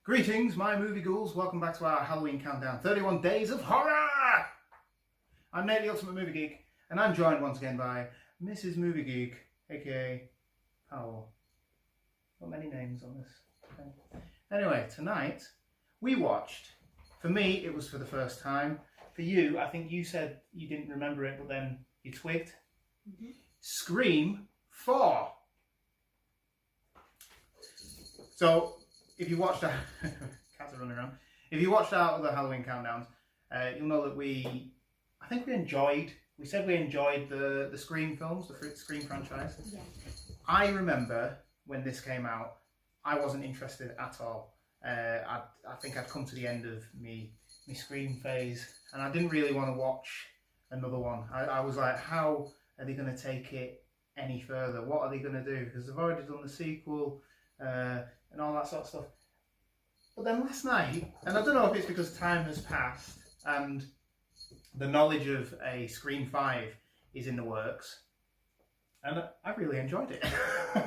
Greetings, my movie ghouls. Welcome back to our Halloween countdown. 31 Days of Horror! I'm Nate, the Ultimate Movie Geek, and I'm joined once again by Mrs. Movie Geek, aka Powell. Not many names on this. Okay. Anyway, tonight we watched, for me it was for the first time. For you, I think you said you didn't remember it, but then you twigged. Mm-hmm. Scream 4. So, if you watched our cats are running around. If you watched our other Halloween countdowns, you'll know that we said we enjoyed the Scream films, the Scream franchise. Yeah. I remember when this came out, I wasn't interested at all. I think I'd come to the end of me Scream phase, and I didn't really want to watch another one. I was like, how are they going to take it any further? What are they going to do? Because they've already done the sequel. And all that sort of stuff. But then last night, and I don't know if it's because time has passed and the knowledge of a Scream 5 is in the works, and I really enjoyed it.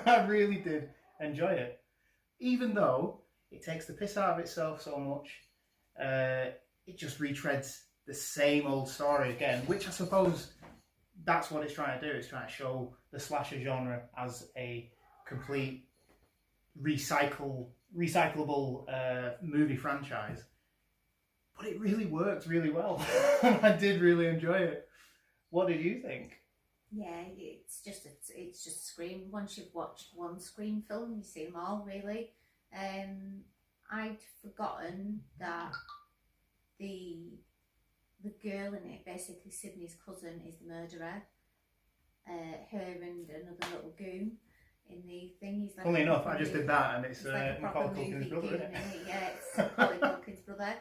I really did enjoy it. Even though it takes the piss out of itself so much, it just retreads the same old story again, which I suppose that's what it's trying to do. It's trying to show the slasher genre as a complete recyclable movie franchise, but it really works really well. I did really enjoy it. What did you think? Yeah, it's just Scream. Once you've watched one Scream film, you see them all really. I'd forgotten that the girl in it, basically Sydney's cousin, is the murderer. Her and another little goon in the thing. He's like, funnily enough, I just did that, and it's like Macaulay Culkin's brother, isn't it? Yeah, it's Macaulay Culkin's brother.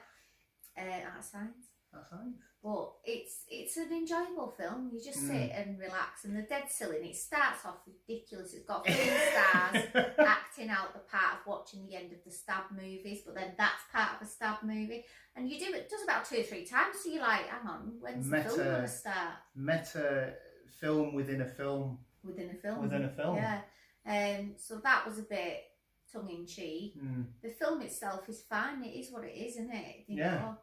That's science. That's science. But it's an enjoyable film. You just sit and relax, and they're dead silly. And it starts off ridiculous. It's got 3 stars acting out the part of watching the end of the Stab movies, but then that's part of a Stab movie, and you do it does about 2 or 3 times. So you're like, hang on, when's the film going to start? Meta film within a film. Within a film. Within a film. Yeah. So that was a bit tongue-in-cheek. The film itself is fine. It is what it is, isn't it? You know,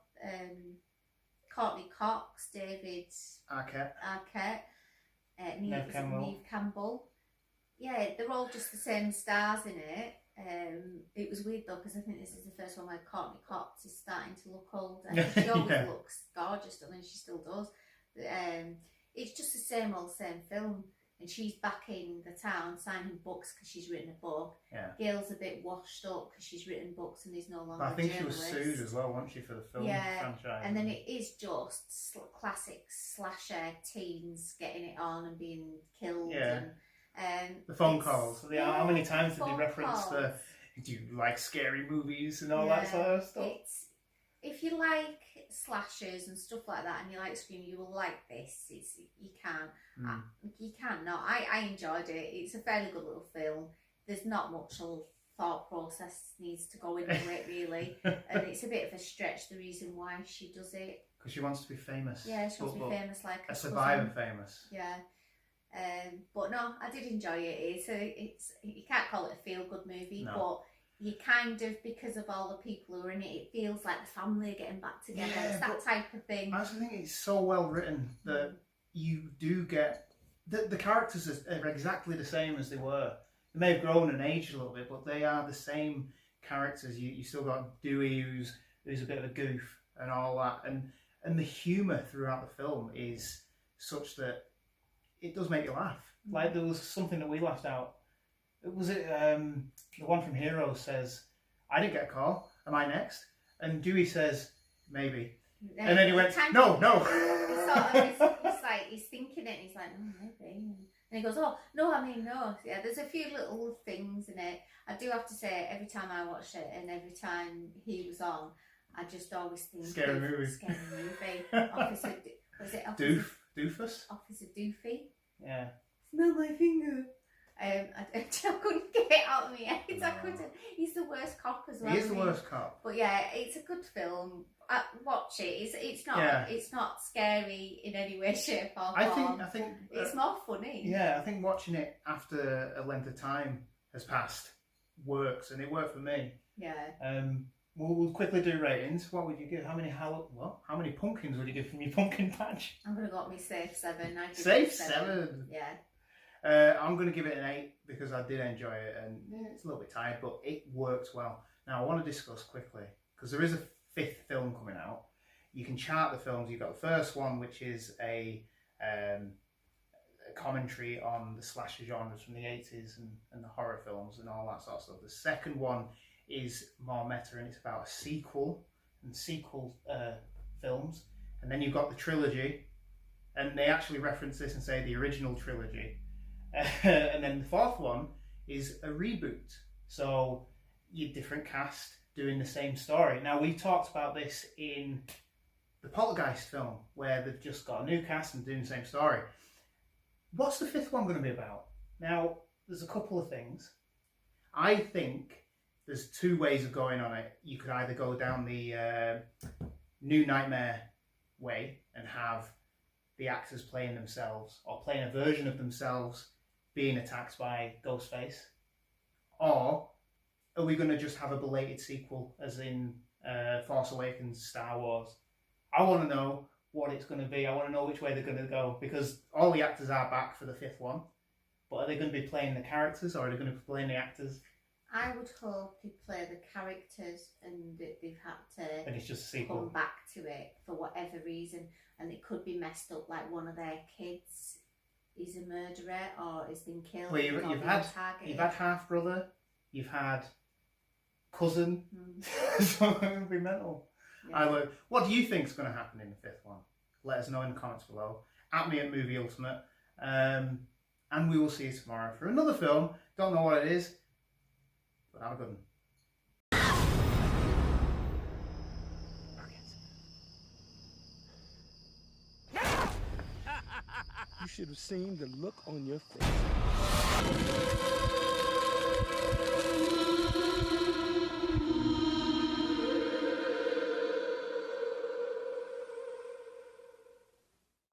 Courtney Cox, David Arquette, Neve Campbell. Yeah, they're all just the same stars in it. It was weird though, because I think this is the first one where Courtney Cox is starting to look older. She always looks gorgeous, I mean, she still does. It's just the same film. And she's back in the town signing books because she's written a book. Yeah. Gail's a bit washed up because she's written books and is no longer. But I think she was sued as well, wasn't she, for the film franchise? And then it is just classic slasher teens getting it on and being killed. Yeah. And the phone calls. How many times did they reference do you like scary movies and all that sort of stuff? If you like slashers and stuff like that, and you like Scream, you will like this. You can't not. I enjoyed it. It's a fairly good little film. There's not much thought process needs to go into it really, and it's a bit of a stretch. The reason why she does it, because she wants to be famous. Yeah, she wants to be famous, like a survivor famous. Yeah. But no, I did enjoy it. It's you can't call it a feel good movie, but you kind of, because of all the people who are in it, it feels like the family are getting back together. Yeah, it's that type of thing. I also think it's so well written that you do get the characters are exactly the same as they were. They may have grown and aged a little bit, but they are the same characters. You still got Dewey, who's a bit of a goof and all that, and the humour throughout the film is such that it does make you laugh. Like there was something that we laughed out. Was it the one from Heroes says, "I didn't get a call. Am I next?" And Dewey says, "Maybe." And then he went, "No." He's like, he's thinking it. And he's like, "Oh, maybe." And he goes, oh, no, I mean, no. Yeah, there's a few little things in it. I do have to say, every time I watch it and every time he was on, I just always think Scary movie. Officer, was it Officer? Doofus? Officer Doofy. Yeah. Smell my finger. I couldn't get it out of my head. No. I couldn't. He's the worst cop as well. He is the worst cop. But yeah, it's a good film. Watch it. It's not scary in any way, shape or form. I think it's more funny. Yeah, I think watching it after a length of time has passed works, and it worked for me. Yeah. We'll quickly do ratings. What would you give? How many pumpkins would you give from your pumpkin patch? I'm gonna go with me safe 7. Safe 7. Yeah. I'm going to give it an 8 because I did enjoy it, and it's a little bit tired, but it works well. Now, I want to discuss quickly, because there is a 5th film coming out. You can chart the films. You've got the first one, which is a commentary on the slasher genres from the 80s and the horror films and all that sort of stuff. The second one is more meta, and it's about a sequel and sequel films. And then you've got the trilogy, and they actually reference this and say the original trilogy. And then the 4th one is a reboot. So you different cast doing the same story. Now, we talked about this in the Poltergeist film, where they've just got a new cast and doing the same story. What's the 5th one going to be about? Now, there's a couple of things. I think there's 2 ways of going on it. You could either go down the New Nightmare way and have the actors playing themselves, or playing a version of themselves being attacked by Ghostface, or are we going to just have a belated sequel, as in Force Awakens, Star Wars? I want to know what it's going to be. I want to know which way they're going to go, because all the actors are back for the 5th one, but are they going to be playing the characters, or are they going to be playing the actors? I would hope they play the characters, and that they've had to and it's just a sequel. Come back to it for whatever reason, and it could be messed up, like one of their kids is a murderer or has been killed. Well, you've had half-brother, you've had cousin, so it would be mental. Yeah. What do you think is going to happen in the 5th one? Let us know in the comments below. At me at Movie Ultimate. And we will see you tomorrow for another film. Don't know what it is, but have a good one. You should have seen the look on your face.